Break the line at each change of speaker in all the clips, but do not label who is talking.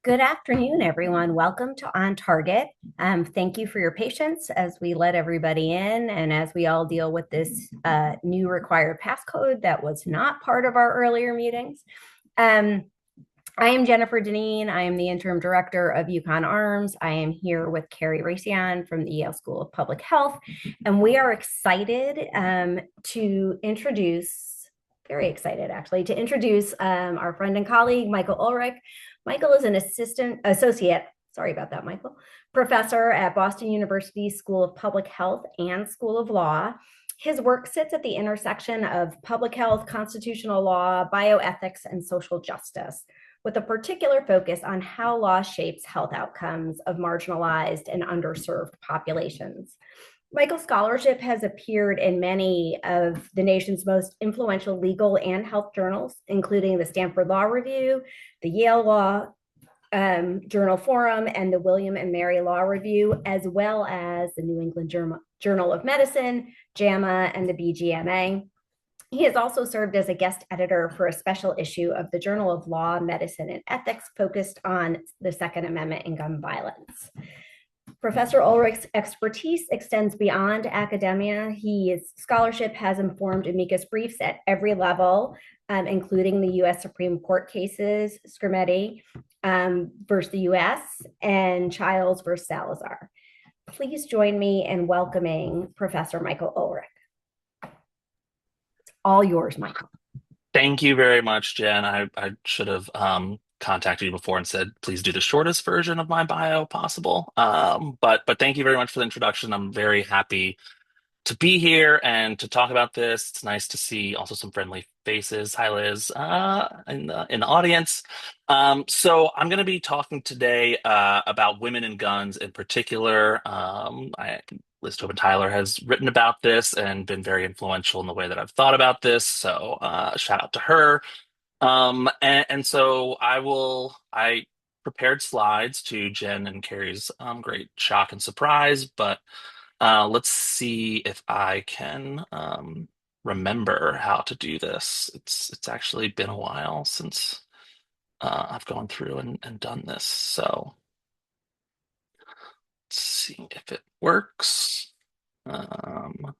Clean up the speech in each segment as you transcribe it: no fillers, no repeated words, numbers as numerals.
Good afternoon, everyone. Welcome to On Target. Thank you for your patience as we let everybody in and as we all deal with this new required passcode that was not part of our earlier meetings. Um, I am Jennifer Deneen. I am the interim director of UConn Arms. I am here with Carrie Raytheon from the Yale School of Public Health, and we are excited to introduce, very excited actually, to introduce our friend and colleague, Michael Ulrich. Michael is an associate, sorry about that, Michael, professor at Boston University School of Public Health and School of Law. His work sits at the intersection of public health, constitutional law, bioethics, and social justice, with a particular focus on how law shapes health outcomes of marginalized and underserved populations. Michael's scholarship has appeared in many of the nation's most influential legal and health journals, including the Stanford Law Review, the Yale Law Journal Forum, and the William and Mary Law Review, as well as the New England Journal of Medicine, JAMA, and the BGMA. He has also served as a guest editor for a special issue of the Journal of Law, Medicine, and Ethics focused on the Second Amendment and gun violence. Professor Ulrich's expertise extends beyond academia. His scholarship has informed amicus briefs at every level, including the U.S. Supreme Court cases, Scrimetti versus the U.S. and Childs versus Salazar. Please join me in welcoming Professor Michael Ulrich. It's all yours, Michael.
Thank you very much, Jen. I should have contacted you before and said, please do the shortest version of my bio possible. But thank you very much for the introduction. I'm very happy to be here and to talk about this. It's nice to see also some friendly faces. Hi, Liz, in the audience. So I'm going to be talking today about women and guns in particular. Liz Tobin Tyler has written about this and been very influential in the way that I've thought about this. So shout out to her. And so I prepared slides to Jen and Carrie's great shock and surprise, but let's see if I can remember how to do this. It's actually been a while since I've gone through and done this. So let's see if it works. Um,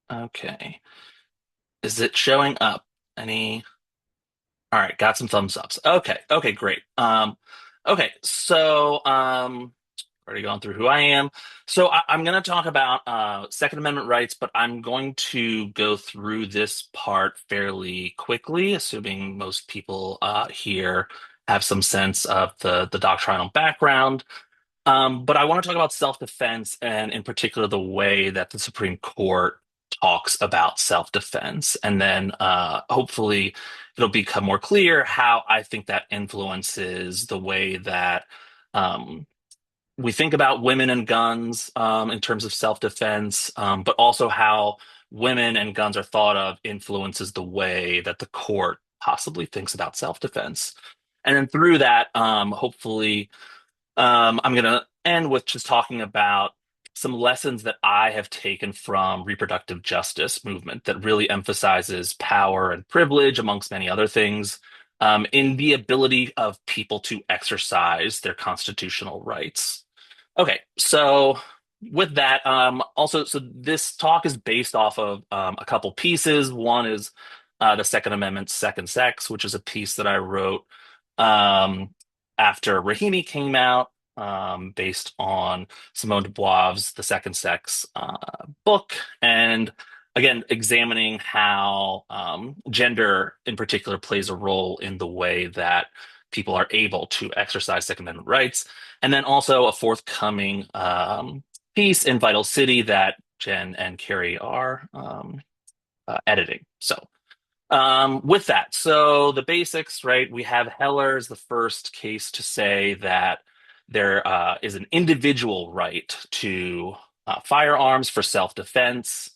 okay. Is it showing up? Any? All right, got some thumbs ups. Okay, okay, great. Okay, so already gone through who I am. So I'm going to talk about Second Amendment rights, but I'm going to go through this part fairly quickly, assuming most people here have some sense of the doctrinal background. But I want to talk about self-defense and, in particular, the way that the Supreme Court talks about self-defense, and then hopefully it'll become more clear how I think that influences the way that um, we think about women and guns in terms of self-defense, but also how women and guns are thought of influences the way that the court possibly thinks about self-defense. And then through that, hopefully, I'm going to end with just talking about some lessons that I have taken from reproductive justice movement that really emphasizes power and privilege, amongst many other things, in the ability of people to exercise their constitutional rights. Okay, so with that, so this talk is based off of a couple pieces. One is the Second Amendment, Second Sex, which is a piece that I wrote um, after Rahimi came out, based on Simone de Beauvoir's The Second Sex book, and again, examining how gender in particular plays a role in the way that people are able to exercise Second Amendment rights. And then also a forthcoming piece in Vital City that Jen and Carrie are editing. So, with that, so the basics, right? We have Heller as the first case to say that there is an individual right to firearms for self-defense,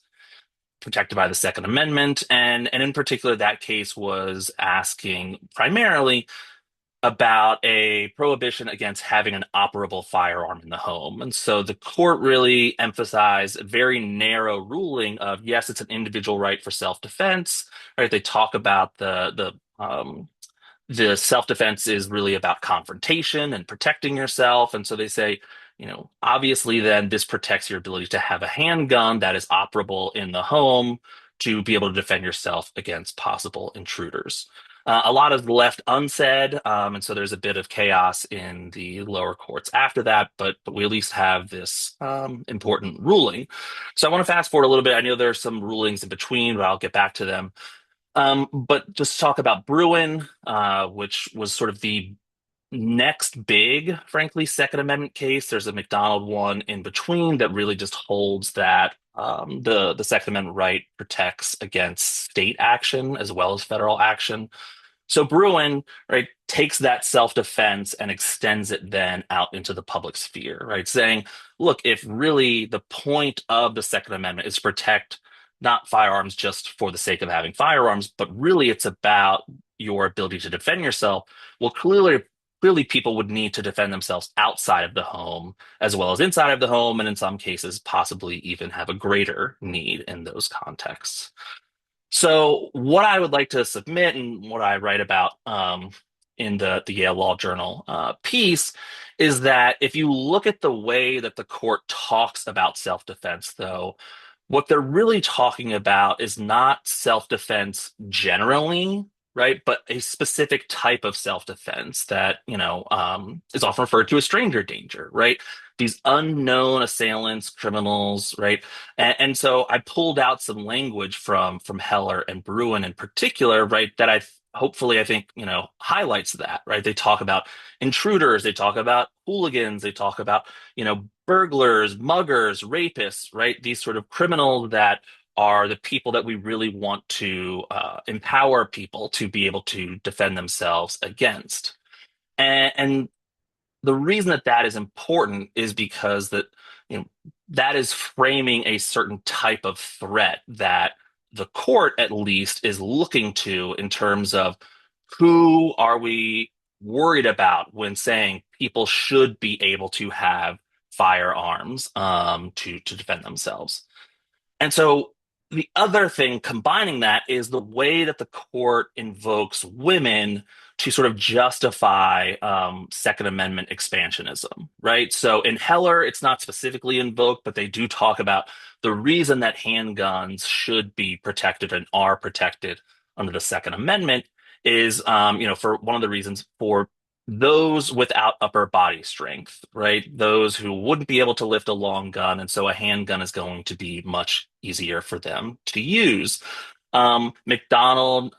protected by the Second Amendment, and in particular, that case was asking primarily about a prohibition against having an operable firearm in the home. And so the court really emphasized a very narrow ruling of yes, it's an individual right for self-defense, right? They talk about the the self-defense is really about confrontation and protecting yourself. And so they say, obviously, then this protects your ability to have a handgun that is operable in the home to be able to defend yourself against possible intruders. A lot is left unsaid, and so there's a bit of chaos in the lower courts after that, but we at least have this important ruling. So I want to fast forward a little bit. I know there are some rulings in between, but I'll get back to them. But just talk about Bruin, which was sort of the next big, frankly, Second Amendment case. There's a McDonald one in between that really just holds that the Second Amendment right protects against state action as well as federal action. So Bruin, right, takes that self-defense and extends it then out into the public sphere, right? Saying, look, if really the point of the Second Amendment is to protect not firearms just for the sake of having firearms, but really it's about your ability to defend yourself. Well, clearly people would need to defend themselves outside of the home as well as inside of the home, and in some cases, possibly even have a greater need in those contexts. So, what I would like to submit and what I write about in the Yale Law Journal piece is that if you look at the way that the court talks about self-defense, though, what they're really talking about is not self-defense generally, right? But a specific type of self-defense that, is often referred to as stranger danger, right? These unknown assailants, criminals, right? And so I pulled out some language from Heller and Bruin in particular, right? That hopefully I think highlights that, right? They talk about intruders, they talk about hooligans, they talk about burglars, muggers, rapists, right? These sort of criminals that are the people that we really want to empower people to be able to defend themselves against. And the reason that that is important is because you know that is framing a certain type of threat that the court at least is looking to in terms of who are we worried about when saying people should be able to have firearms to defend themselves. And so the other thing combining that is the way that the court invokes women to sort of justify Second Amendment expansionism, right? So in Heller, it's not specifically invoked, but they do talk about the reason that handguns should be protected and are protected under the Second Amendment is, for one of the reasons for those without upper body strength, right? Those who wouldn't be able to lift a long gun, and so a handgun is going to be much easier for them to use. McDonald,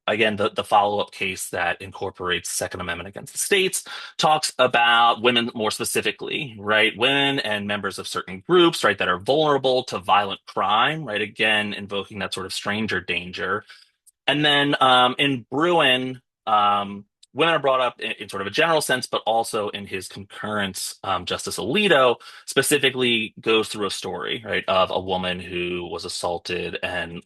again, the follow-up case that incorporates Second Amendment against the states, talks about women more specifically, right? Women and members of certain groups, right, that are vulnerable to violent crime, right? Again, invoking that sort of stranger danger. And then in Bruin, women are brought up in sort of a general sense, but also in his concurrence, Justice Alito specifically goes through a story, right, of a woman who was assaulted and,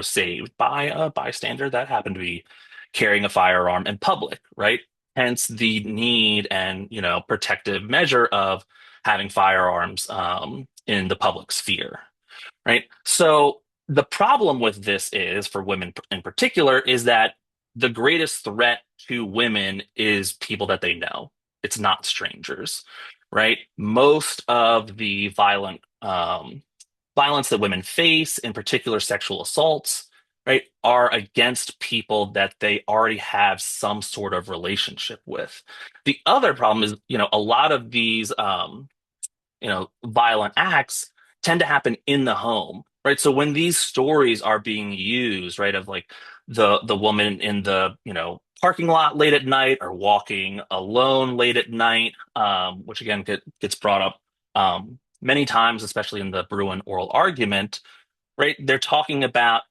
saved by a bystander that happened to be carrying a firearm in public, right? Hence the need and, protective measure of having firearms in the public sphere, right? So the problem with this is, for women in particular, is that the greatest threat to women is people that they know. It's not strangers, right? Most of the violence that women face, in particular sexual assaults, right, are against people that they already have some sort of relationship with. The other problem is, a lot of these violent acts tend to happen in the home, right? So when these stories are being used, right, of like the woman in the, parking lot late at night or walking alone late at night, which again gets brought up many times, especially in the Bruin oral argument, right? They're talking about,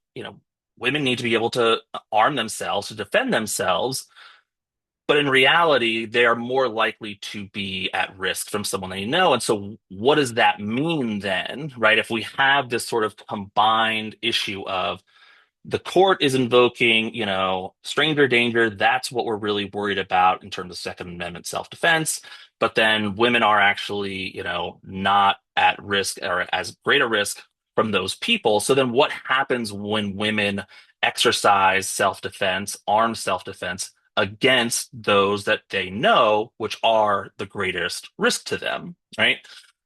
women need to be able to arm themselves to defend themselves, but in reality, they are more likely to be at risk from someone they know. And so, what does that mean then, right? If we have this sort of combined issue of the court is invoking, stranger danger, that's what we're really worried about in terms of Second Amendment self-defense. But then women are actually, not at risk or as great a risk from those people. So then what happens when women exercise self-defense, armed self-defense against those that they know, which are the greatest risk to them, right?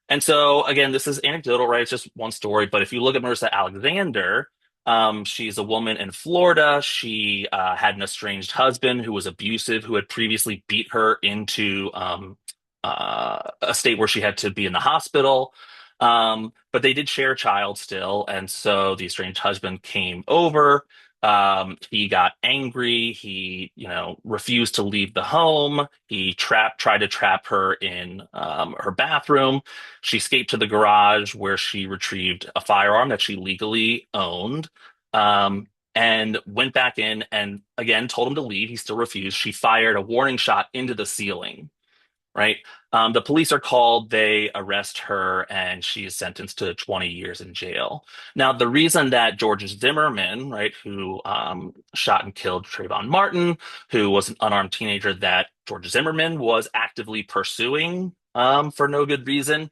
And so, again, this is anecdotal, right? It's just one story. But if you look at Marissa Alexander, she's a woman in Florida. She had an estranged husband who was abusive, who had previously beat her into a state where she had to be in the hospital. But they did share a child still. And so the estranged husband came over. He got angry. He, refused to leave the home. He tried to trap her in her bathroom. She escaped to the garage where she retrieved a firearm that she legally owned. And went back in and again told him to leave. He still refused. She fired a warning shot into the ceiling, right? The police are called, they arrest her, and she is sentenced to 20 years in jail. Now, the reason that George Zimmerman, right, who shot and killed Trayvon Martin, who was an unarmed teenager that George Zimmerman was actively pursuing for no good reason,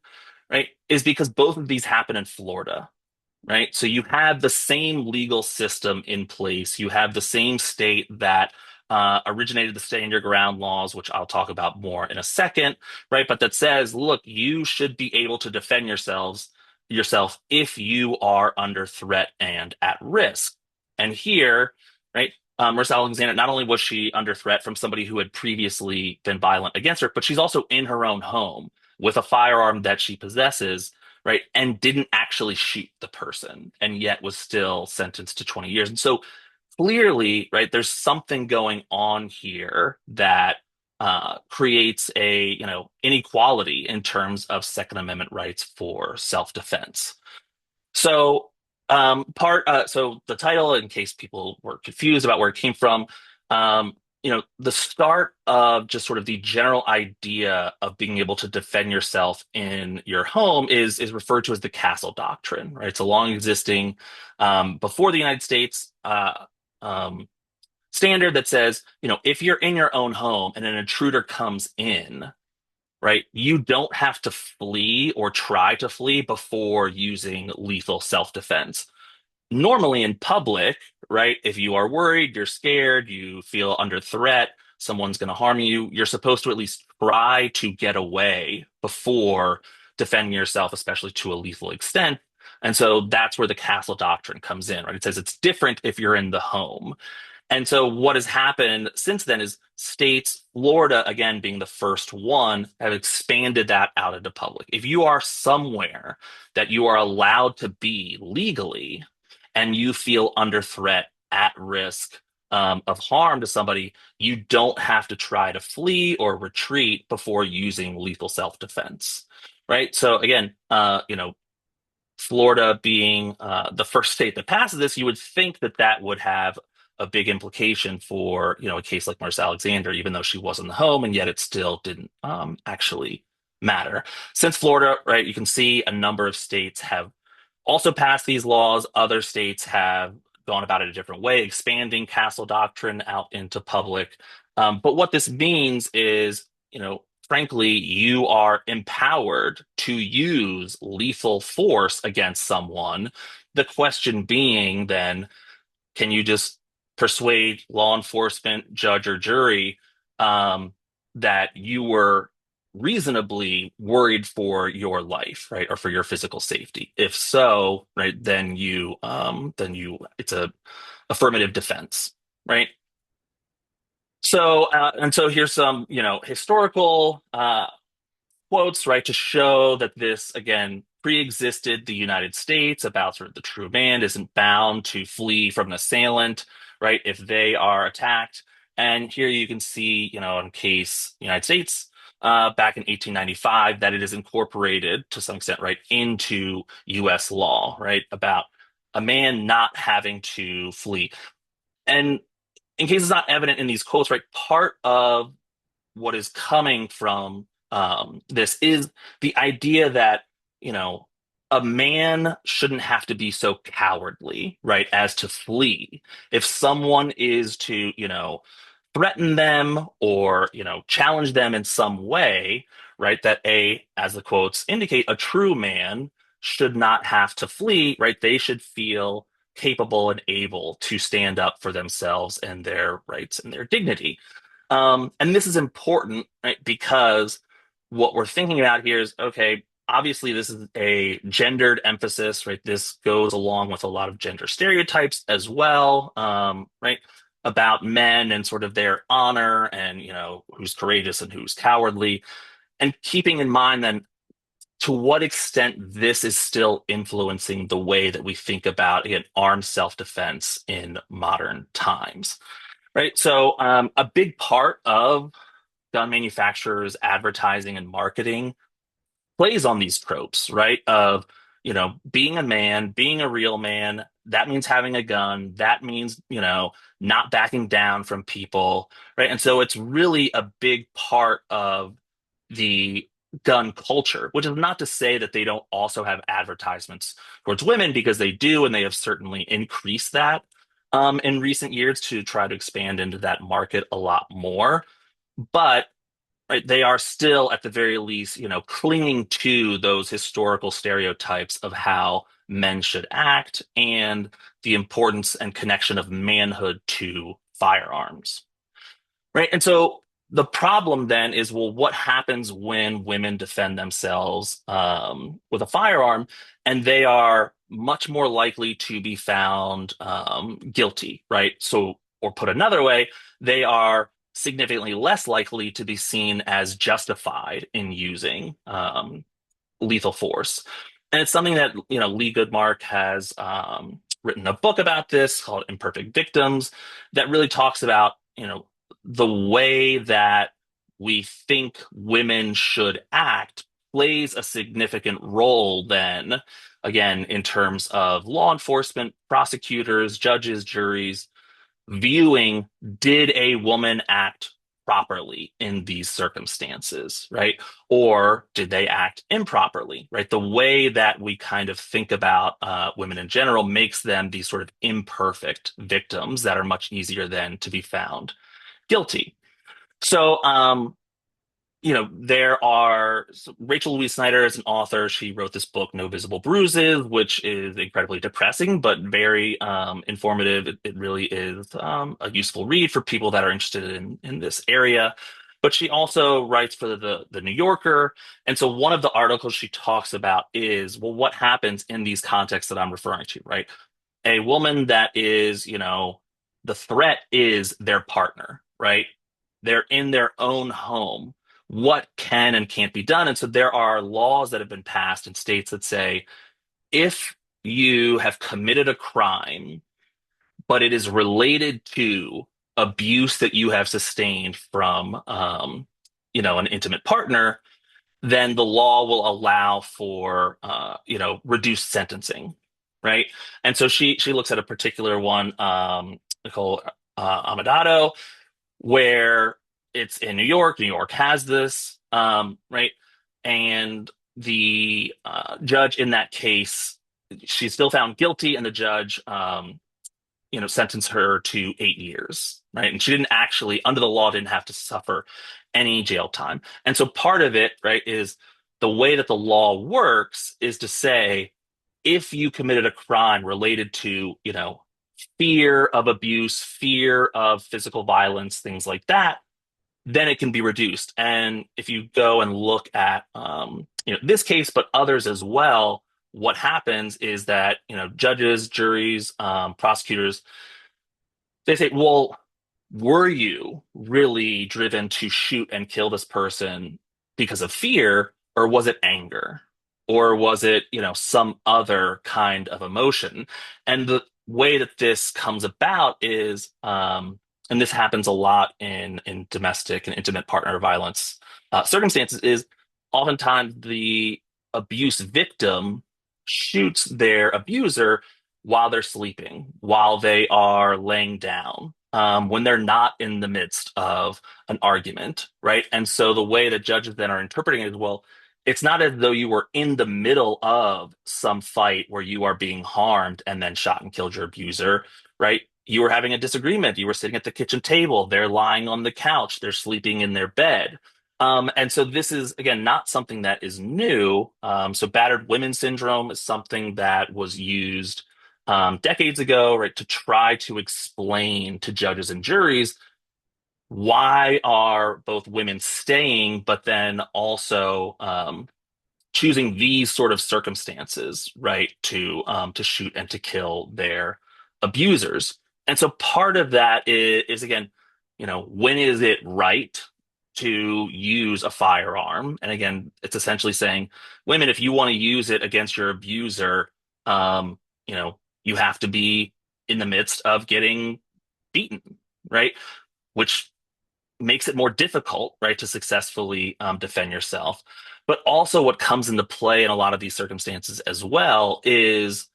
right, is because both of these happen in Florida, right? So you have the same legal system in place. You have the same state that originated the stand your ground laws, which I'll talk about more in a second, right? But that says, look, you should be able to defend yourself if you are under threat and at risk. And here, right, Marissa Alexander, not only was she under threat from somebody who had previously been violent against her, but she's also in her own home with a firearm that she possesses, right, and didn't actually shoot the person, and yet was still sentenced to 20 years. And so clearly, right, there's something going on here that creates a, inequality in terms of Second Amendment rights for self-defense. So, so the title, in case people were confused about where it came from, the start of just sort of the general idea of being able to defend yourself in your home is referred to as the castle doctrine, right? It's a long existing, before the United States, um, standard that says, if you're in your own home and an intruder comes in, right, you don't have to flee or try to flee before using lethal self-defense. Normally in public, right, if you are worried, you're scared, you feel under threat, someone's going to harm you, you're supposed to at least try to get away before defending yourself, especially to a lethal extent. And so that's where the castle doctrine comes in, right? It says it's different if you're in the home. And so what has happened since then is states, Florida again being the first one, have expanded that out into public. If you are somewhere that you are allowed to be legally and you feel under threat, at risk of harm to somebody, you don't have to try to flee or retreat before using lethal self-defense. Right. So again, Florida being the first state that passes this, you would think that that would have a big implication for, a case like Marissa Alexander, even though she was in the home, and yet it still didn't actually matter. Since Florida, right, you can see a number of states have also passed these laws. Other states have gone about it a different way, expanding castle doctrine out into public. But what this means is, frankly, you are empowered to use lethal force against someone. The question being then, can you just persuade law enforcement, judge, or jury that you were reasonably worried for your life, right, or for your physical safety? If so, right, it's a affirmative defense, right? So, and so here's some, historical quotes, right, to show that this, again, pre-existed the United States about sort of the true man isn't bound to flee from an assailant, right, if they are attacked. And here you can see, in case United States back in 1895, that it is incorporated to some extent, right, into U.S. law, right, about a man not having to flee. And in case it's not evident in these quotes, right, part of what is coming from this is the idea that, you know, a man shouldn't have to be so cowardly, right, as to flee. If someone is to, threaten them or, challenge them in some way, right, that as the quotes indicate, a true man should not have to flee, right? They should feel capable and able to stand up for themselves and their rights and their dignity. And this is important, right? Because what we're thinking about here is, okay, obviously this is a gendered emphasis, right? This goes along with a lot of gender stereotypes as well, right? About men and sort of their honor and, who's courageous and who's cowardly. And keeping in mind then to what extent this is still influencing the way that we think about, again, armed self-defense in modern times, right? So, a big part of gun manufacturers' advertising and marketing plays on these tropes, right? Of, being a man, being a real man, that means having a gun, that means, not backing down from people, right? And so it's really a big part of the gun culture, which is not to say that they don't also have advertisements towards women, because they do, and they have certainly increased that in recent years to try to expand into that market a lot more. But right, they are still, at the very least, clinging to those historical stereotypes of how men should act and the importance and connection of manhood to firearms. Right. And so the problem then is, well, what happens when women defend themselves with a firearm, and they are much more likely to be found guilty, right? So, or put another way, they are significantly less likely to be seen as justified in using lethal force. And it's something that, Lee Goodmark has written a book about this called Imperfect Victims that really talks about, the way that we think women should act plays a significant role then, again, in terms of law enforcement, prosecutors, judges, juries, viewing, did a woman act properly in these circumstances, right? Or did they act improperly, right? The way that we kind of think about women in general makes them these sort of imperfect victims that are much easier then to be found guilty. So, there are Rachel Louise Snyder is an author. She wrote this book, No Visible Bruises, which is incredibly depressing, but very informative. It really is a useful read for people that are interested in this area. But she also writes for the New Yorker. And so one of the articles she talks about is, well, what happens in these contexts that I'm referring to, right? A woman that is, the threat is their partner, right? They're in their own home. What can and can't be done? And so there are laws that have been passed in states that say, if you have committed a crime, but it is related to abuse that you have sustained from, an intimate partner, then the law will allow for reduced sentencing, right? And so she looks at a particular one, called Amadado, where it's in New York. New York has this, right? And the judge in that case, she's still found guilty, and the judge sentenced her to 8 years, right? And she didn't actually, under the law, didn't have to suffer any jail time. And so part of it, right, is the way that the law works is to say, if you committed a crime related to, fear of abuse, fear of physical violence, things like that, then it can be reduced. And if you go and look at, this case, but others as well, what happens is that, judges, juries, prosecutors, they say, well, were you really driven to shoot and kill this person because of fear, or was it anger? Or was it, some other kind of emotion? And the way that this comes about is, and this happens a lot in domestic and intimate partner violence circumstances, is oftentimes the abuse victim shoots their abuser while they're sleeping, while they are laying down, when they're not in the midst of an argument, right? And so the way that judges then are interpreting it is, well, it's not as though you were in the middle of some fight where you are being harmed and then shot and killed your abuser, right? You were having a disagreement. You were sitting at the kitchen table. They're lying on the couch. They're sleeping in their bed. And so this is, again, not something that is new. So battered women syndrome is something that was used decades ago, right, to try to explain to judges and juries why are both women staying, but then also choosing these sort of circumstances, right, to shoot and to kill their abusers. And so part of that is again, when is it right to use a firearm? And again, it's essentially saying, women, if you want to use it against your abuser, um, you have to be in the midst of getting beaten, right? Which makes it more difficult, right, to successfully defend yourself. But also, what comes into play in a lot of these circumstances as well is,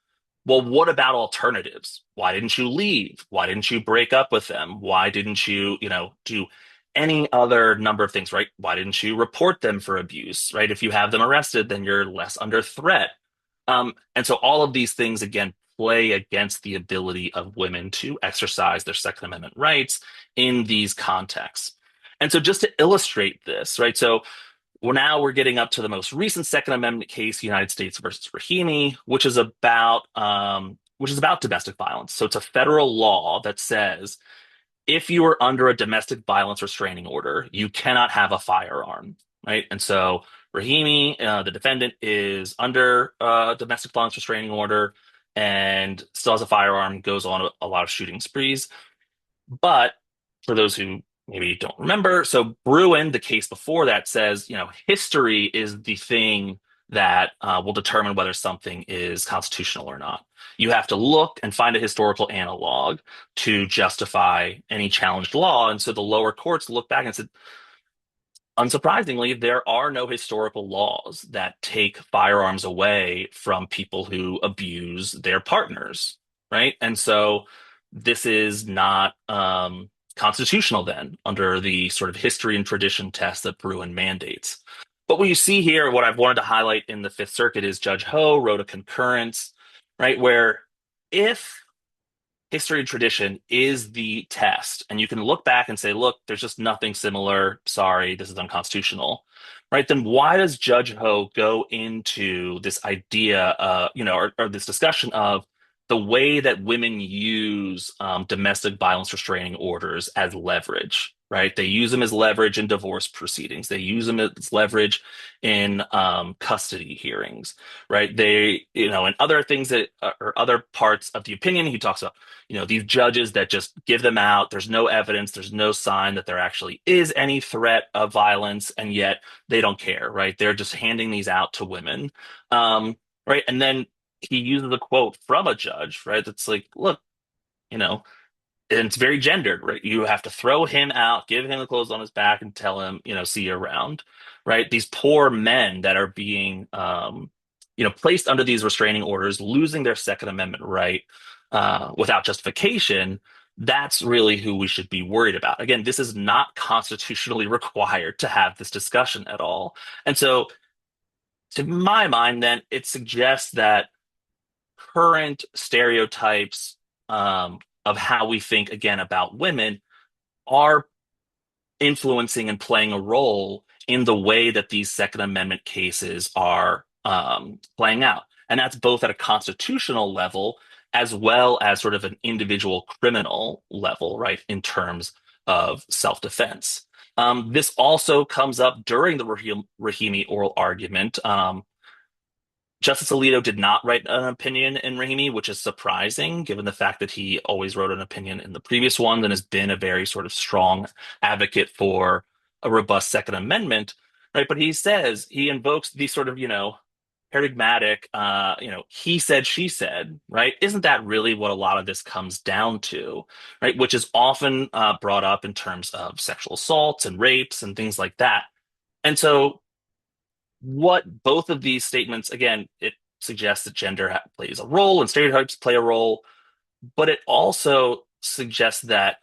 well, what about alternatives? Why didn't you leave? Why didn't you break up with them? Why didn't you, do any other number of things, right? Why didn't you report them for abuse, right? If you have them arrested, then you're less under threat. And so all of these things, again, play against the ability of women to exercise their Second Amendment rights in these contexts. And so just to illustrate this, right? So we're getting up to the most recent Second Amendment case, United States versus Rahimi, which is about domestic violence. So it's a federal law that says if you are under a domestic violence restraining order, you cannot have a firearm, right? And so Rahimi, the defendant, is under a domestic violence restraining order and still has a firearm, goes on a lot of shooting sprees. But for those who maybe don't remember, so Bruin, the case before that, says, history is the thing that will determine whether something is constitutional or not. You have to look and find a historical analog to justify any challenged law. And so the lower courts look back and said, unsurprisingly, there are no historical laws that take firearms away from people who abuse their partners, right? And so this is not constitutional then under the sort of history and tradition test that Bruin mandates. But what you see here, what I've wanted to highlight in the Fifth Circuit is Judge Ho wrote a concurrence, right, where if history and tradition is the test. And you can look back and say, look, there's just nothing similar. Sorry, this is unconstitutional. Right? Then why does Judge Ho go into this idea, or this discussion of the way that women use domestic violence restraining orders as leverage? Right? They use them as leverage in divorce proceedings. They use them as leverage in custody hearings. Right? And other things or other parts of the opinion, he talks about these judges that just give them out. There's no evidence, there's no sign that there actually is any threat of violence, and yet they don't care, right? They're just handing these out to women. Right. And then he uses a quote from a judge, right? That's like, look, you know, and it's very gendered, right? You have to throw him out, give him the clothes on his back, and tell him, see you around, right? These poor men that are being, placed under these restraining orders, losing their Second Amendment right without justification. That's really who we should be worried about. Again, this is not constitutionally required to have this discussion at all. And so, to my mind, then it suggests that current stereotypes of how we think again about women are influencing and playing a role in the way that these Second Amendment cases are playing out. And that's both at a constitutional level as well as sort of an individual criminal level, right, in terms of self-defense. This also comes up during the Rahimi oral argument. Justice Alito did not write an opinion in Rahimi, which is surprising given the fact that he always wrote an opinion in the previous one and has been a very sort of strong advocate for a robust Second Amendment, right? But he invokes these sort of, paradigmatic, he said, she said, right? Isn't that really what a lot of this comes down to, right? Which is often brought up in terms of sexual assaults and rapes and things like that. And so what both of these statements, again, it suggests that gender plays a role and stereotypes play a role, but it also suggests that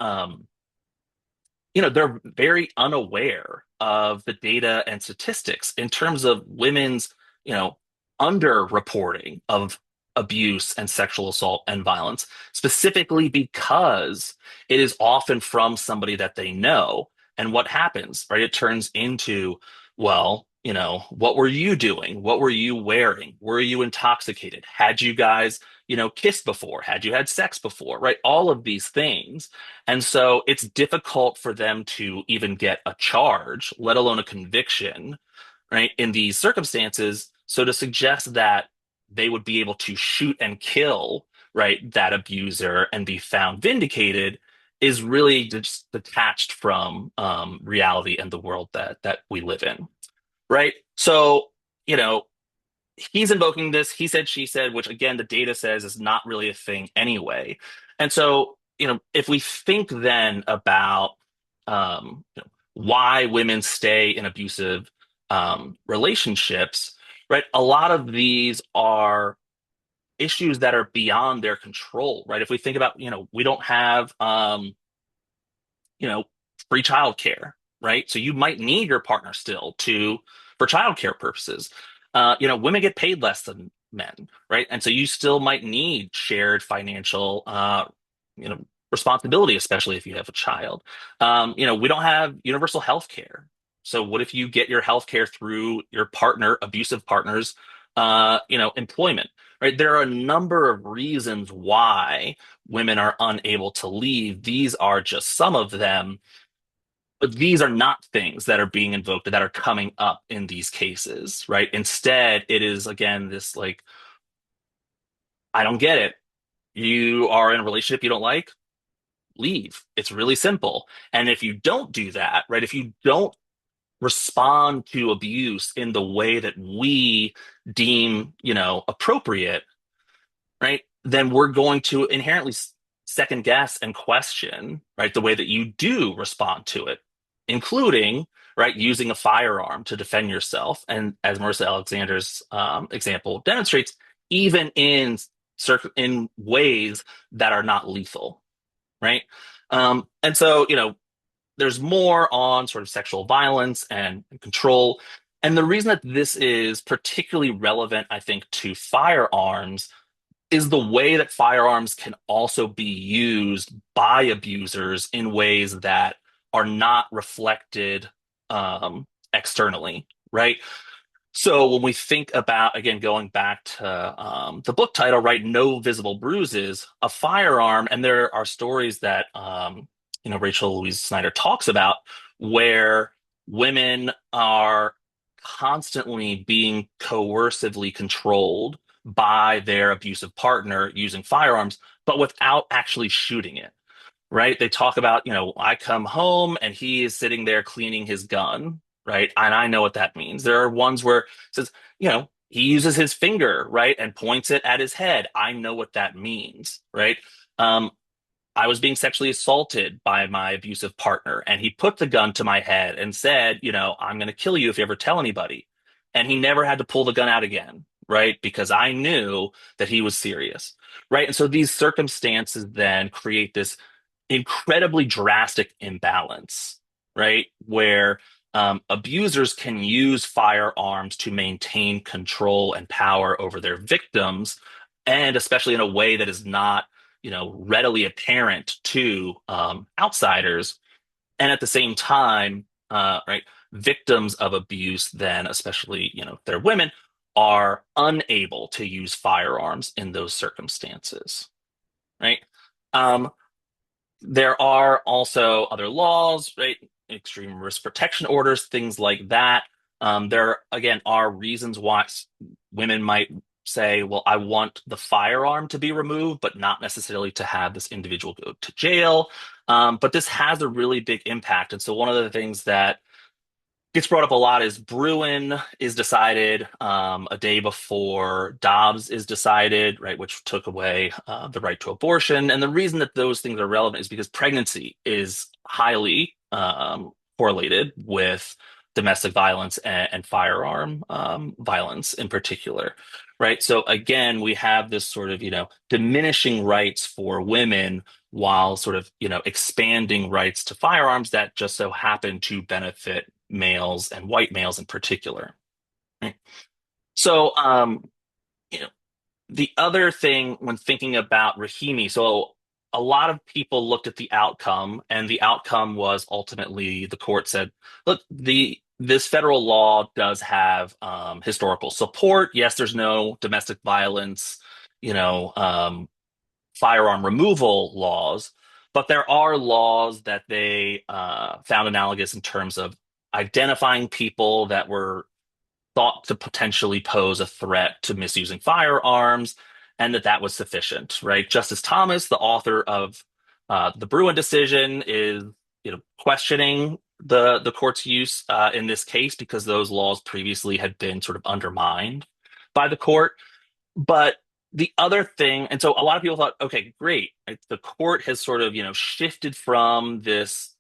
they're very unaware of the data and statistics in terms of women's, underreporting of abuse and sexual assault and violence, specifically because it is often from somebody that they know. And what happens, right? It turns into, well, what were you doing? What were you wearing? Were you intoxicated? Had you guys, kissed before? Had you had sex before? Right? All of these things. And so it's difficult for them to even get a charge, let alone a conviction, right? In these circumstances. So to suggest that they would be able to shoot and kill, right, that abuser and be found vindicated is really just detached from reality and the world that we live in, right? So, you know, he's invoking this he said she said, which again the data says is not really a thing anyway. And so, if we think then about why women stay in abusive relationships, right? A lot of these are issues that are beyond their control, right? If we think about, we don't have you know, free childcare, right? So you might need your partner still to for childcare purposes. Women get paid less than men, right? And so you still might need shared financial, you know, responsibility, especially if you have a child. We don't have universal health care. So what if you get your health care through your partner, abusive partners, employment, right? There are a number of reasons why women are unable to leave. These are just some of them, but these are not things that are being invoked that are coming up in these cases, right? Instead, it is again this like, I don't get it. You are in a relationship you don't like, leave. It's really simple. And if you don't do that, right, if you don't respond to abuse in the way that we deem, appropriate, right, then we're going to inherently second guess and question, right, the way that you do respond to it, including, right, using a firearm to defend yourself. And as Marissa Alexander's example demonstrates, even in ways that are not lethal, right? And so, there's more on sort of sexual violence and control. And the reason that this is particularly relevant, I think, to firearms is the way that firearms can also be used by abusers in ways that are not reflected externally, right? So when we think about, again, going back to the book title, right, No Visible Bruises, a firearm, and there are stories that, Rachel Louise Snyder talks about where women are constantly being coercively controlled by their abusive partner using firearms, but without actually shooting it, right? They talk about, I come home and he is sitting there cleaning his gun, right? And I know what that means. There are ones where it says, he uses his finger, right, and points it at his head. I know what that means, right? Um, I was being sexually assaulted by my abusive partner, and he put the gun to my head and said, I'm going to kill you if you ever tell anybody. And he never had to pull the gun out again, right? Because I knew that he was serious, right? And so these circumstances then create this incredibly drastic imbalance, right? Where abusers can use firearms to maintain control and power over their victims, and especially in a way that is not, readily apparent to outsiders. And at the same time, right, victims of abuse, then especially, if they're women, are unable to use firearms in those circumstances, right? Um, there are also other laws, right? Extreme risk protection orders, things like that. There, again, are reasons why women might say, well, I want the firearm to be removed, but not necessarily to have this individual go to jail. But this has a really big impact. And so one of the things that gets brought up a lot is Bruin is decided a day before Dobbs is decided, right, which took away the right to abortion. And the reason that those things are relevant is because pregnancy is highly correlated with domestic violence and firearm violence in particular, right? So again, we have this sort of, diminishing rights for women while sort of, expanding rights to firearms that just so happen to benefit males and white males in particular. Right? So, you know, the other thing when thinking about Rahimi, so a lot of people looked at the outcome, and the outcome was ultimately the court said, look, this federal law does have historical support. Yes, there's no domestic violence you know, firearm removal laws, but there are laws that they found analogous in terms of identifying people that were thought to potentially pose a threat to misusing firearms, and that was sufficient, right? Justice Thomas, the author of the Bruin decision, is questioning the court's use in this case because those laws previously had been sort of undermined by the court. But the other thing, and so a lot of people thought, okay, great. Right? The court has sort of, shifted from this,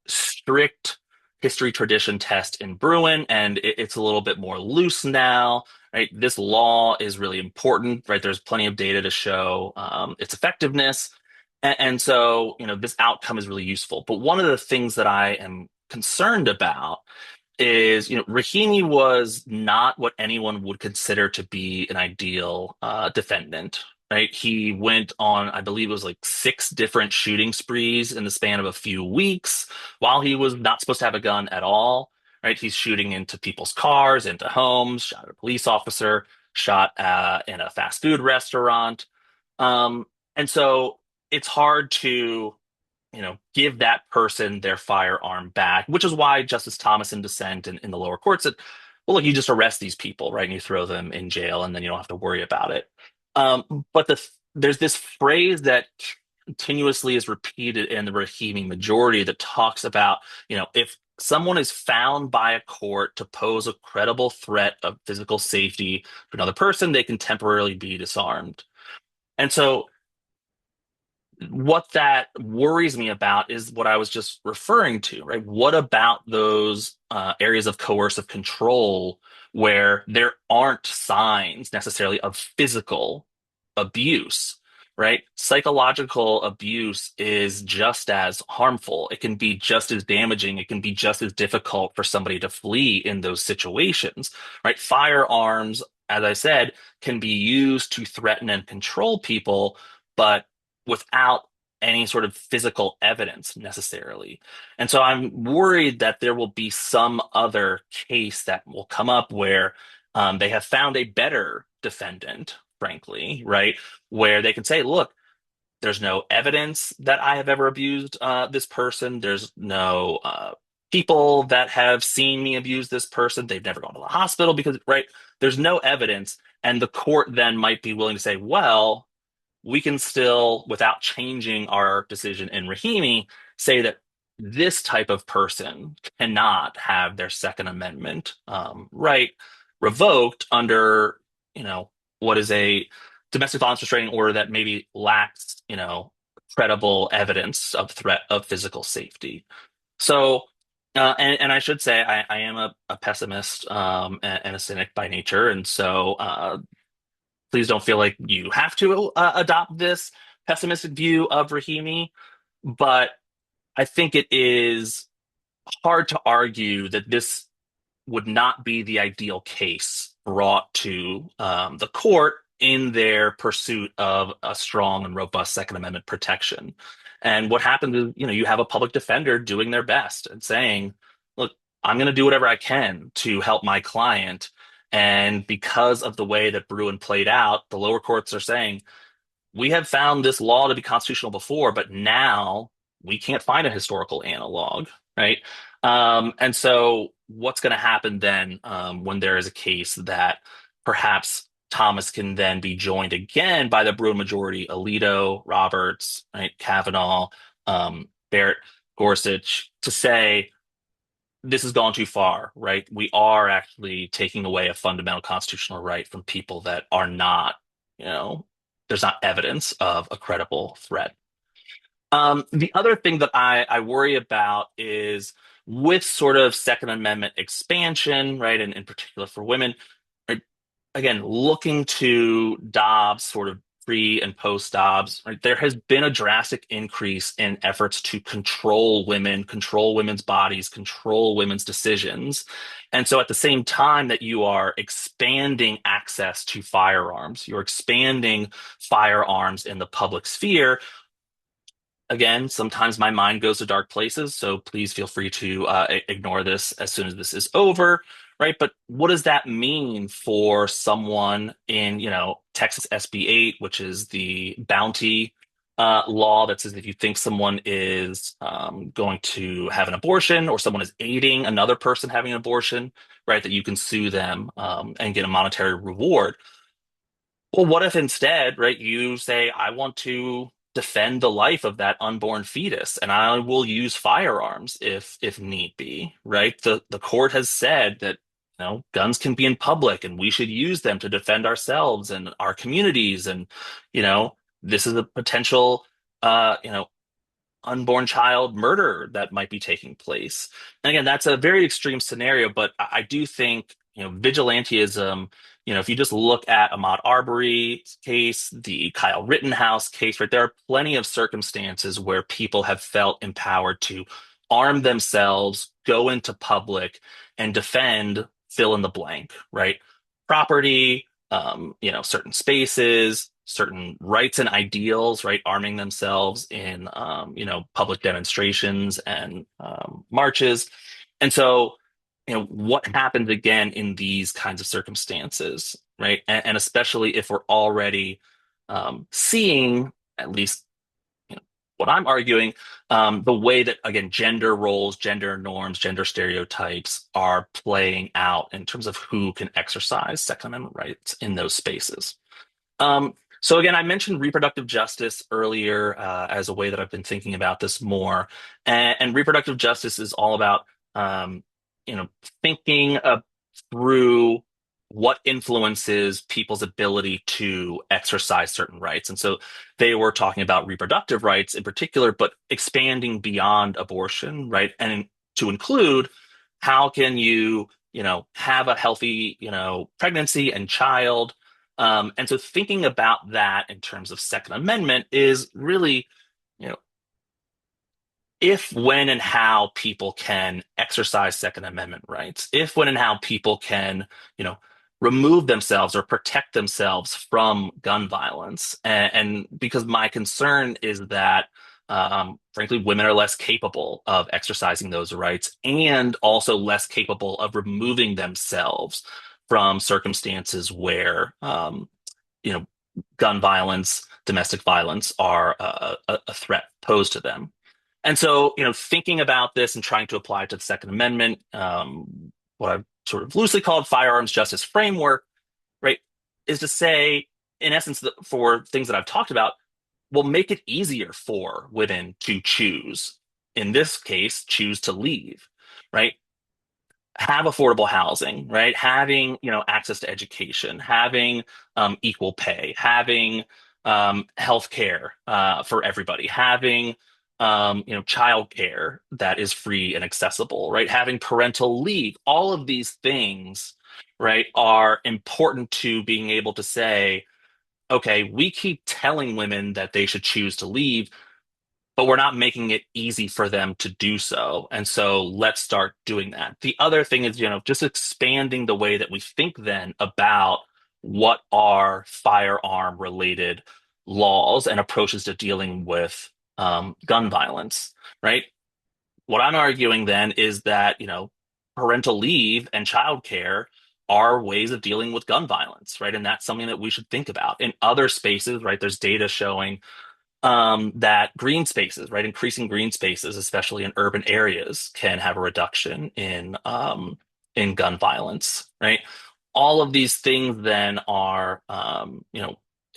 strict history tradition test in Bruin, and it's a little bit more loose now, right? This law is really important, right? There's plenty of data to show its effectiveness. And so, this outcome is really useful. But one of the things that I am concerned about is Rahimi was not what anyone would consider to be an ideal defendant, right? He went on, I believe it was like 6 different shooting sprees in the span of a few weeks while he was not supposed to have a gun at all, right? He's shooting into people's cars, into homes, shot at a police officer, shot in a fast food restaurant. And so it's hard to give that person their firearm back, which is why Justice Thomas in dissent in the lower court said, well, look, you just arrest these people, right? And you throw them in jail and then you don't have to worry about it. But there's this phrase that continuously is repeated in the Rahimi majority that talks about, if someone is found by a court to pose a credible threat of physical safety to another person, they can temporarily be disarmed. And so what that worries me about is what I was just referring to, right? What about those areas of coercive control where there aren't signs necessarily of physical abuse, right? Psychological abuse is just as harmful. It can be just as damaging. It can be just as difficult for somebody to flee in those situations, right? Firearms, as I said, can be used to threaten and control people, but without any sort of physical evidence necessarily. And so I'm worried that there will be some other case that will come up where they have found a better defendant, frankly, right? Where they can say, look, there's no evidence that I have ever abused this person. There's no people that have seen me abuse this person. They've never gone to the hospital because, right? There's no evidence. And the court then might be willing to say, well, we can still, without changing our decision in Rahimi, say that this type of person cannot have their Second Amendment right revoked under, what is a domestic violence restraining order that maybe lacks, credible evidence of threat of physical safety. So, and I should say I am a pessimist and a cynic by nature, and so please don't feel like you have to adopt this pessimistic view of Rahimi, but I think it is hard to argue that this would not be the ideal case brought to the court in their pursuit of a strong and robust Second Amendment protection. And what happens is, you have a public defender doing their best and saying, look, I'm going to do whatever I can to help my client. And because of the way that Bruin played out, the lower courts are saying, we have found this law to be constitutional before, but now we can't find a historical analog, right? And so, what's going to happen then when there is a case that perhaps Thomas can then be joined again by the Bruin majority, Alito, Roberts, right, Kavanaugh, Barrett, Gorsuch, to say this has gone too far, right? We are actually taking away a fundamental constitutional right from people that are not, there's not evidence of a credible threat. The other thing that I worry about is with sort of Second Amendment expansion, right, and in particular for women, right, again, looking to Dobbs, sort of pre and post Dobbs, right, there has been a drastic increase in efforts to control women, control women's bodies, control women's decisions. And so at the same time that you are expanding access to firearms, you're expanding firearms in the public sphere. Again, sometimes my mind goes to dark places, so please feel free to ignore this as soon as this is over, right? But what does that mean for someone in, Texas SB 8, which is the bounty law that says if you think someone is going to have an abortion or someone is aiding another person having an abortion, right, that you can sue them and get a monetary reward. Well, what if instead, right, you say, I want to defend the life of that unborn fetus and I will use firearms if need be, right? The court has said that, guns can be in public and we should use them to defend ourselves and our communities. And, you know, this is a potential unborn child murder that might be taking place. And again, that's a very extreme scenario, but I do think, vigilantism, if you just look at Ahmaud Arbery's case, the Kyle Rittenhouse case, right, there are plenty of circumstances where people have felt empowered to arm themselves, go into public, and defend fill in the blank, right? Property, certain spaces, certain rights and ideals, right? Arming themselves in, public demonstrations and marches. And so, what happens again in these kinds of circumstances, right? And especially if we're already seeing, at least, what I'm arguing, the way that, again, gender roles, gender norms, gender stereotypes are playing out in terms of who can exercise Second Amendment rights in those spaces. So again, I mentioned reproductive justice earlier as a way that I've been thinking about this more, and reproductive justice is all about um, you know thinking through what influences people's ability to exercise certain rights. And so they were talking about reproductive rights in particular, but expanding beyond abortion, right? And to include how can you, have a healthy, pregnancy and child. And so thinking about that in terms of Second Amendment is really, you know, if, when, and how people can exercise Second Amendment rights, if, when, and how people can, you know, remove themselves or protect themselves from gun violence. And because my concern is that, frankly, women are less capable of exercising those rights and also less capable of removing themselves from circumstances where, you know, gun violence, domestic violence are a threat posed to them. And so, thinking about this and trying to apply it to the Second Amendment, what I've sort of loosely called firearms justice framework, right, is to say, in essence, for things that I've talked about, will make it easier for women to choose. In this case, choose to leave, right? Have affordable housing, right? Having, access to education, having equal pay, having health care for everybody, having, child care that is free and accessible, right? Having parental leave, all of these things, right, are important to being able to say, okay, we keep telling women that they should choose to leave, but we're not making it easy for them to do so. And so let's start doing that. The other thing is, just expanding the way that we think then about what are firearm related laws and approaches to dealing with gun violence, right? What I'm arguing then is that, parental leave and childcare are ways of dealing with gun violence, right? And that's something that we should think about. In other spaces, right, there's data showing that green spaces, right, increasing green spaces, especially in urban areas, can have a reduction in gun violence, right? All of these things then are,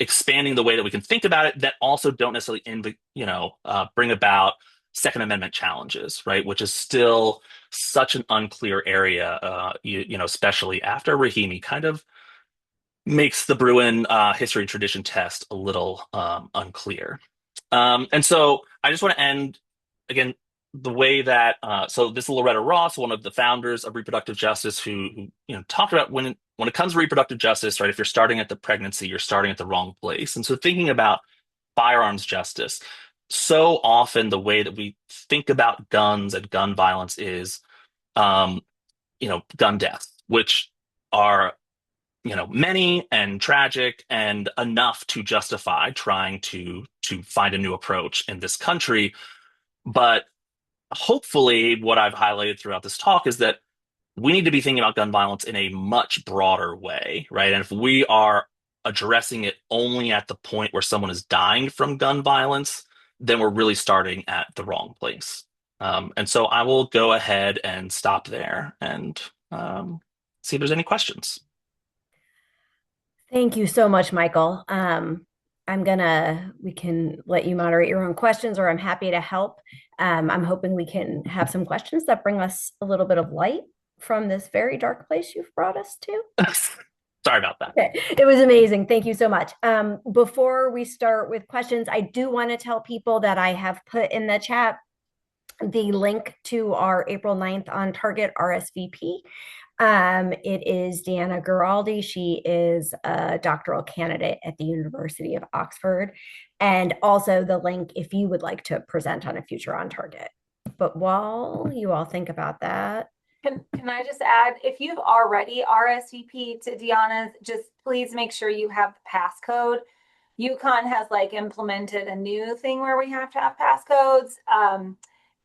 expanding the way that we can think about it that also don't necessarily, bring about Second Amendment challenges, right? Which is still such an unclear area, especially after Rahimi kind of makes the Bruin history and tradition test a little unclear. And so I just want to end again the way that so this is Loretta Ross, one of the founders of reproductive justice, who talked about when it comes to reproductive justice, right? If you're starting at the pregnancy, you're starting at the wrong place. And so thinking about firearms justice, so often the way that we think about guns and gun violence is um, gun deaths, which are many and tragic and enough to justify trying to find a new approach in this country. But hopefully what I've highlighted throughout this talk is that we need to be thinking about gun violence in a much broader way, right? And if we are addressing it only at the point where someone is dying from gun violence, then we're really starting at the wrong place. And so I will go ahead and stop there and see if there's any questions.
Thank you so much, Michael. We can let you moderate your own questions, or I'm happy to help. I'm hoping we can have some questions that bring us a little bit of light from this very dark place you've brought us to.
Sorry about that.
Okay. It was amazing. Thank you so much. Before we start with questions, I do want to tell people that I have put in the chat the link to our April 9th on Target RSVP. It is Deanna Giraldi. She is a doctoral candidate at the University of Oxford. And also the link if you would like to present on a future on Target. But while you all think about that,
Can I just add, if you've already RSVP to Deanna's, just please make sure you have the passcode. UConn has like implemented a new thing where we have to have passcodes.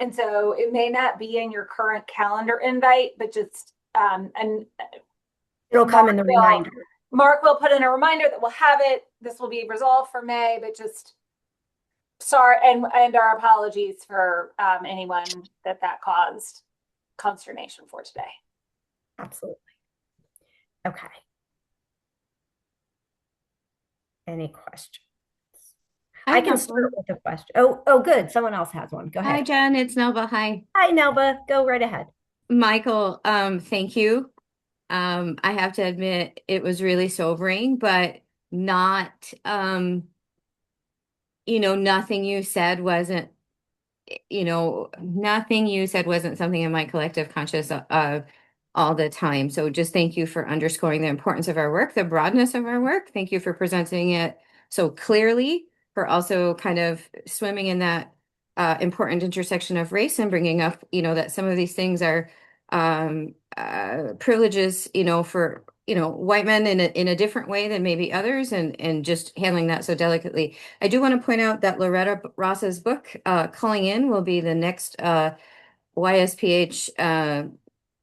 And so it may not be in your current calendar invite, but just and
it'll come in the reminder.
Mark will put in a reminder that we'll have it. This will be resolved for May, but just sorry, and our apologies for anyone that caused consternation for today.
Absolutely. Okay. Any questions? I can start with a question. Oh, good. Someone else has one. Go ahead.
Hi, Jen. It's Nelva. Hi.
Hi, Nelva. Go right ahead.
Michael, thank you. I have to admit it was really sobering, but not, nothing you said wasn't, nothing you said wasn't something in my collective conscious of all the time. So just thank you for underscoring the importance of our work, the broadness of our work. Thank you for presenting it so clearly, for also kind of swimming in that important intersection of race and bringing up, that some of these things are privileges, for, white men in a different way than maybe others, and just handling that so delicately. I do want to point out that Loretta Ross's book, Calling In, will be the next YSPH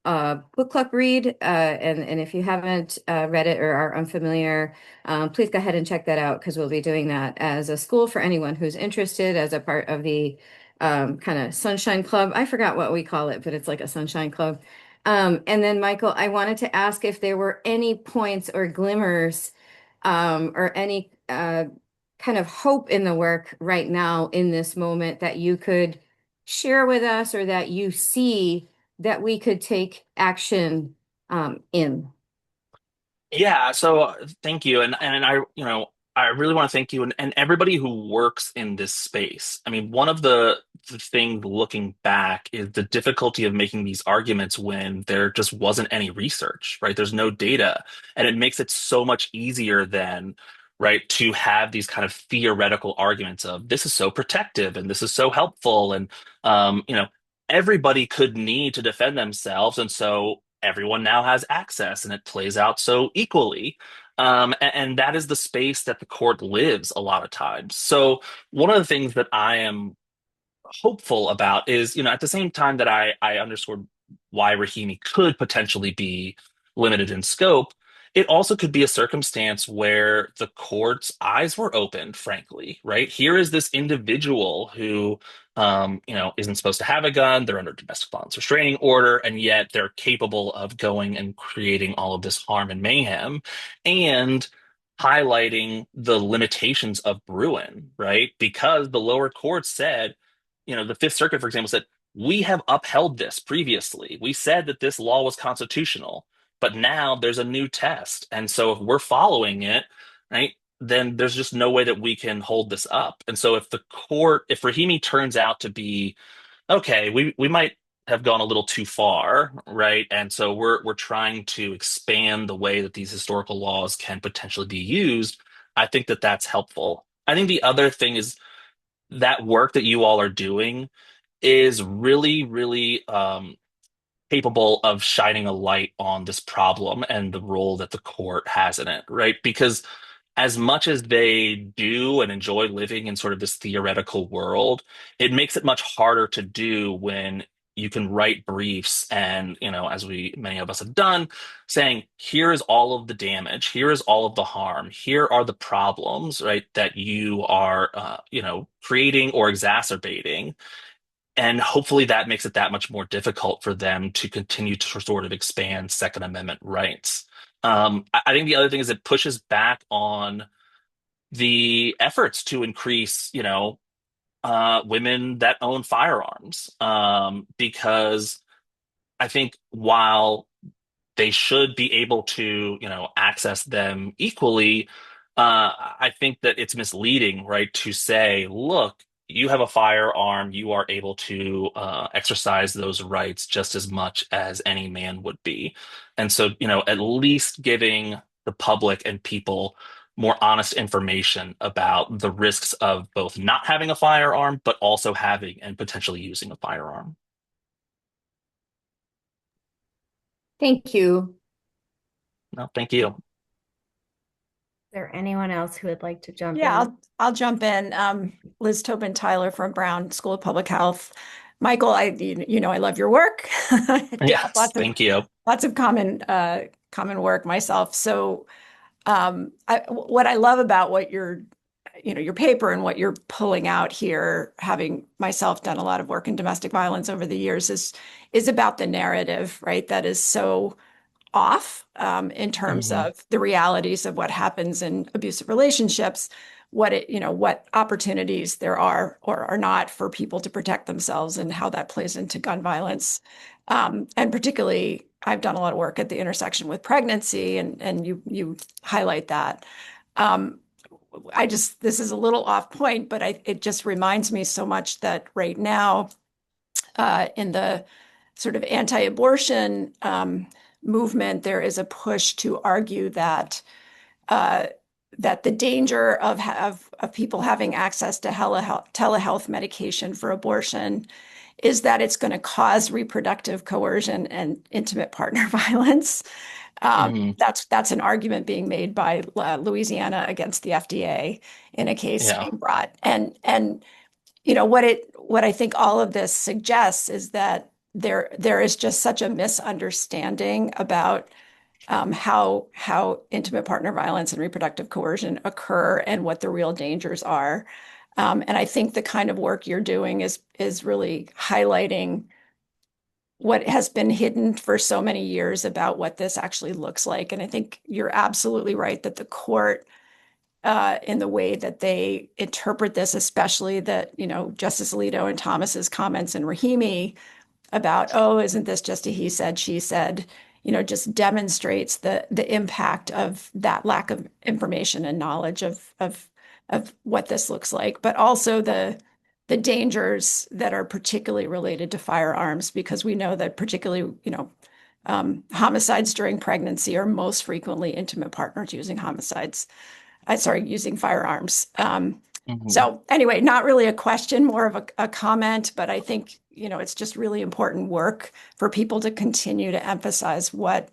book club read, and if you haven't read it or are unfamiliar, please go ahead and check that out, because we'll be doing that as a school for anyone who's interested, as a part of the kind of Sunshine Club. I forgot what we call it, but it's like a Sunshine Club. And then, Michael, I wanted to ask if there were any points or glimmers, or any kind of hope in the work right now in this moment that you could share with us, or that you see that we could take action in.
Yeah, so thank you. And I really want to thank you and everybody who works in this space. I mean, one of the things looking back is the difficulty of making these arguments when there just wasn't any research, right? There's no data, and it makes it so much easier then, right, to have these kind of theoretical arguments of this is so protective and this is so helpful, and everybody could need to defend themselves, and so everyone now has access and it plays out so equally. And that is the space that the court lives a lot of times. So one of the things that I am hopeful about is, at the same time that I underscored why Rahimi could potentially be limited in scope, it also could be a circumstance where the court's eyes were opened, frankly, right? Here is this individual who, isn't supposed to have a gun. They're under domestic violence restraining order, and yet they're capable of going and creating all of this harm and mayhem, and highlighting the limitations of Bruin, right? Because the lower court said, the Fifth Circuit, for example, said, we have upheld this previously. We said that this law was constitutional, but now there's a new test. And so if we're following it, right, then there's just no way that we can hold this up. And so if Rahimi turns out to be, okay, we might have gone a little too far, right? And so we're trying to expand the way that these historical laws can potentially be used. I think that that's helpful. I think the other thing is that work that you all are doing is really, really capable of shining a light on this problem and the role that the court has in it, right? Because as much as they do and enjoy living in sort of this theoretical world, it makes it much harder to do when you can write briefs and, as many of us have done, saying, here is all of the damage, here is all of the harm, here are the problems, right, that you are, creating or exacerbating. And hopefully that makes it that much more difficult for them to continue to sort of expand Second Amendment rights. I think the other thing is it pushes back on the efforts to increase, women that own firearms, because I think while they should be able to, access them equally. I think that it's misleading, right, to say, look, you have a firearm, you are able to exercise those rights just as much as any man would be. And so, at least giving the public and people more honest information about the risks of both not having a firearm, but also having and potentially using a firearm.
Thank you.
No, thank you.
Is there anyone else who would like to jump
Yeah,
in?
I'll jump in. Liz Tobin Tyler from Brown School of Public Health. Michael, I love your work.
Yes, thank you.
Lots of common work myself. So, what I love about what your paper and what you're pulling out here, having myself done a lot of work in domestic violence over the years, is about the narrative, right? That is so off in terms
Mhm.
of the realities of what happens in abusive relationships, what opportunities there are or are not for people to protect themselves, and how that plays into gun violence. And particularly, I've done a lot of work at the intersection with pregnancy, and you highlight that. Um, this is a little off point, but it just reminds me so much that right now, in the sort of anti-abortion movement, there is a push to argue that uh, that the danger of people having access to telehealth medication for abortion is that it's going to cause reproductive coercion and intimate partner violence.
Mhm.
That's an argument being made by Louisiana against the FDA in a case
Yeah.
being brought. And what I think all of this suggests is that there is just such a misunderstanding about how intimate partner violence and reproductive coercion occur and what the real dangers are. And I think the kind of work you're doing is really highlighting what has been hidden for so many years about what this actually looks like. And I think you're absolutely right that the court, in the way that they interpret this, especially that, Justice Alito and Thomas's comments and Rahimi about, oh, isn't this just a he said, she said, just demonstrates the impact of that lack of information and knowledge of what this looks like, but also the dangers that are particularly related to firearms, because we know that particularly, homicides during pregnancy are most frequently intimate partners using firearms.
Mhm.
So anyway, not really a question, more of a comment, but I think, it's just really important work for people to continue to emphasize what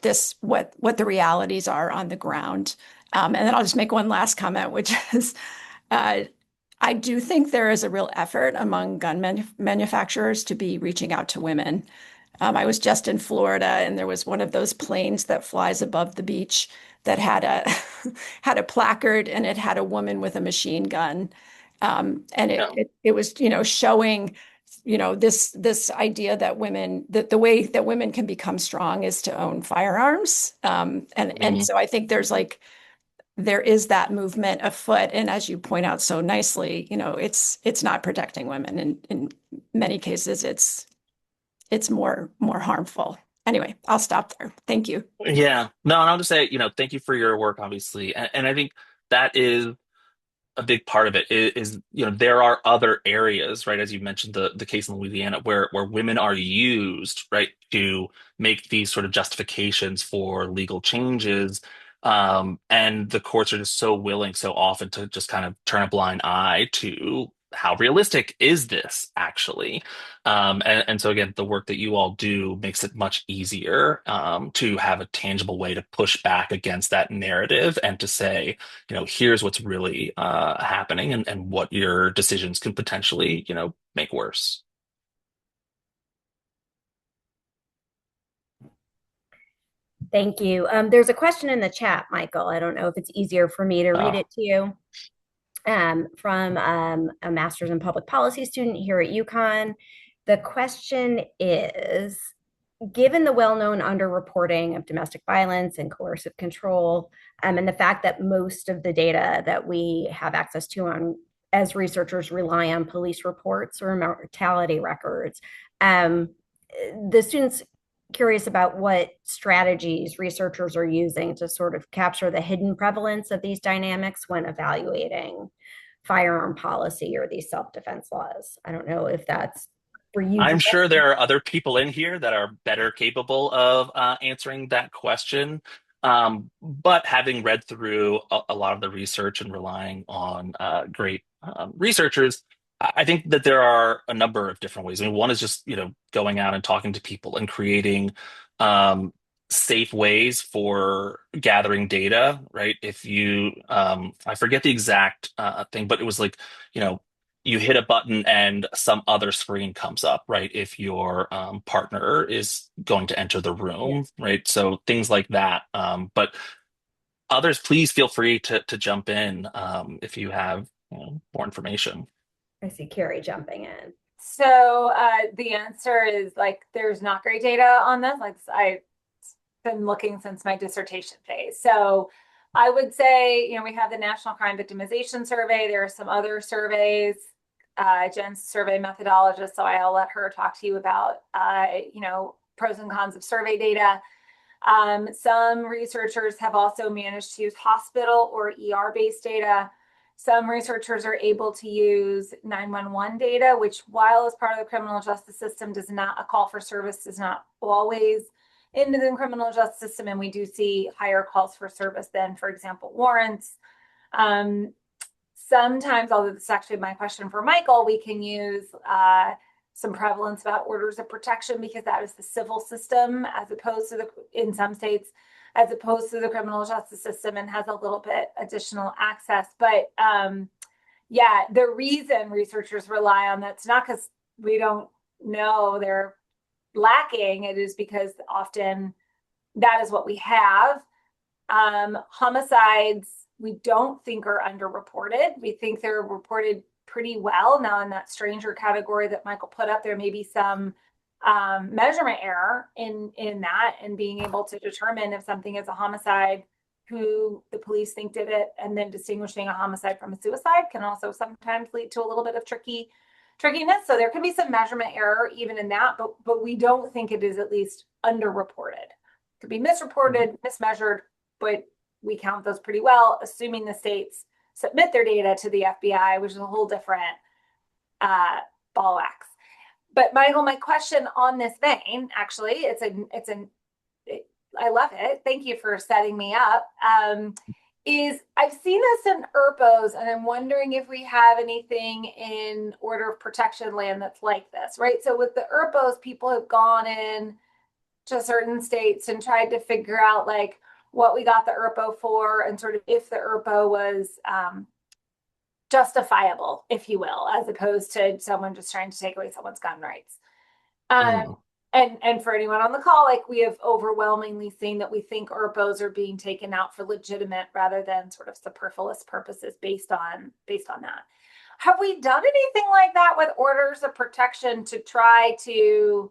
the realities are on the ground. And then I'll just make one last comment, which is, uh, I do think there is a real effort among gun manufacturers to be reaching out to women. I was just in Florida, and there was one of those planes that flies above the beach that had a had a placard, and it had a woman with a machine gun, and
Yeah.
it was showing this idea that the way that women can become strong is to own firearms, and
Mhm.
so I think there is that movement afoot, and as you point out so nicely, it's not protecting women, and in many cases it's more harmful. Anyway, I'll stop there. Thank you.
Yeah. No, and I'll just say, thank you for your work, obviously. And I think that is a big part of it is, there are other areas, right? As you mentioned, the case in Louisiana where women are used, right, to make these sort of justifications for legal changes. And the courts are just so willing so often to just kind of turn a blind eye to how realistic is this actually. And so again, the work that you all do makes it much easier to have a tangible way to push back against that narrative and to say, here's what's really happening and what your decisions can potentially, make worse.
Thank you. There's a question in the chat, Michael. I don't know if it's easier for me to read
Oh,
it to you. From a master's in public policy student here at UConn. The question is, given the well-known underreporting of domestic violence and coercive control, and the fact that most of the data that we have access to on as researchers rely on police reports or mortality records, the students curious about what strategies researchers are using to sort of capture the hidden prevalence of these dynamics when evaluating firearm policy or these self-defense laws. I don't know if that's for you.
I'm sure there are other people in here that are better capable of answering that question. But having read through a lot of the research and relying on great researchers, I think that there are a number of different ways. I mean, one is just, going out and talking to people and creating um, safe ways for gathering data, right? If you, I forget the exact thing, but it was like, you know, you hit a button and some other screen comes up, right? If your partner is going to enter the room, right? So things like that. But others, please feel free to jump in if you have more information.
I see Carrie jumping in.
So the answer is like there's not great data on this. Like I've been looking since my dissertation phase. So I would say, we have the National Crime Victimization Survey. There are some other surveys. Jen's survey methodologist, so I'll let her talk to you about, pros and cons of survey data. Some researchers have also managed to use hospital or ER-based data. Some researchers are able to use 911 data, which, while as part of the criminal justice system, a call for service does not always into the criminal justice system, and we do see higher calls for service than, for example, warrants. Sometimes, although this is actually my question for Michael, we can use some prevalence about orders of protection because that is the civil system as opposed to in some states, as opposed to the criminal justice system, and has a little bit additional access. But the reason researchers rely on that's not because we don't know they're lacking. It is because often that is what we have. Homicides, we don't think are underreported. We think they're reported pretty well. Now, in that stranger category that Michael put up, there may be some measurement error in that, and being able to determine if something is a homicide, who the police think did it, and then distinguishing a homicide from a suicide can also sometimes lead to a little bit of trickiness. So there can be some measurement error even in that, but we don't think it is at least underreported. It could be misreported, mismeasured, but we count those pretty well, assuming the states submit their data to the FBI, which is a whole different ball of wax. But Michael, my question on this vein, actually, I love it. Thank you for setting me up. Is I've seen this in ERPOs, and I'm wondering if we have anything in order of protection land that's like this, right? So with the ERPOs, people have gone in to certain states and tried to figure out like what we got the ERPO for, and sort of if the ERPO was justifiable, if you will, as opposed to someone just trying to take away someone's gun rights. And for anyone on the call, like we have overwhelmingly seen that we think ERPOs are being taken out for legitimate rather than sort of superfluous purposes based on that. Have we done anything like that with orders of protection to try to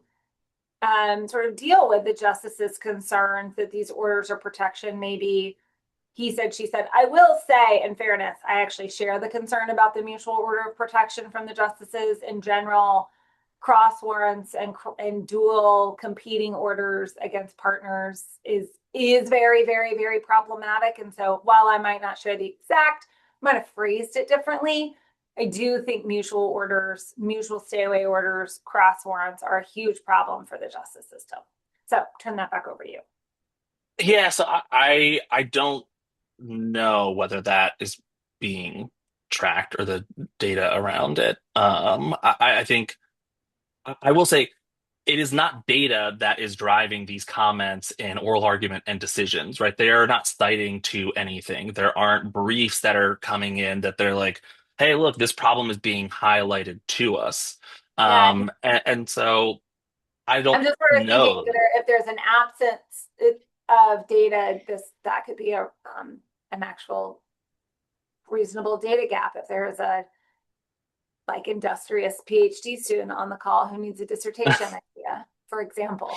sort of deal with the justice's concerns that these orders of protection maybe he said, she said? I will say, in fairness, I actually share the concern about the mutual order of protection from the justices in general. Cross warrants and dual competing orders against partners is very, very, very problematic. And so while I might not share the exact, might have phrased it differently, I do think mutual orders, mutual stay away orders, cross warrants are a huge problem for the justice system. So turn that back over to you.
Yeah, so I don't know whether that is being tracked or the data around it. I think I will say it is not data that is driving these comments in oral argument and decisions, right? They are not citing to anything. There aren't briefs that are coming in that they're like, hey, look, this problem is being highlighted to us.
Yeah.
And so I don't
I'm just sort of thinking
know.
if there's an absence, of data, that could be an actual reasonable data gap if there's a like industrious PhD student on the call who needs a dissertation idea, for example.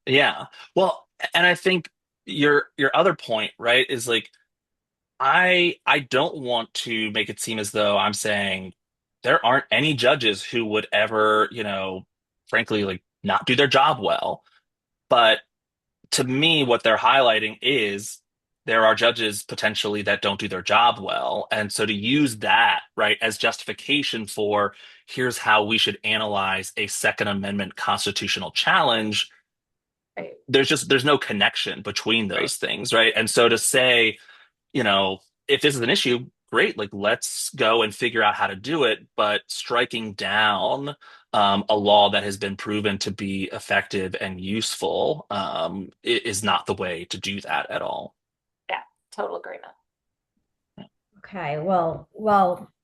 Yeah. Well, and I think your other point, right, is like I don't want to make it seem as though I'm saying there aren't any judges who would ever, frankly, like not do their job well. But to me, what they're highlighting is there are judges potentially that don't do their job well. And so to use that, right, as justification for here's how we should analyze a Second Amendment constitutional challenge,
Right.
there's no connection between
Right.
those things, right? And so to say, you know, if this is an issue, great, like let's go and figure out how to do it. But striking down a law that has been proven to be effective and useful is not the way to do that at all.
Yeah, total agreement.
Okay, well,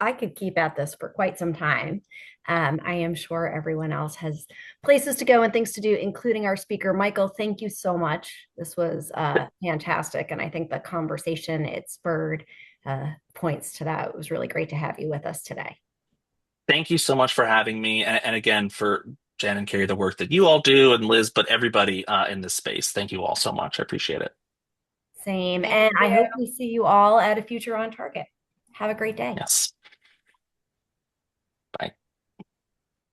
I could keep at this for quite some time. I am sure everyone else has places to go and things to do, including our speaker. Michael, thank you so much. This was fantastic. And I think the conversation it spurred points to that. It was really great to have you with us today.
Thank you so much for having me. And again, for Jen and Carrie, the work that you all do, and Liz, but everybody in this space. Thank you all so much. I appreciate it.
Same.
Thank
And I
you.
hope we see you all at a future On Target. Have a great day.
Yes.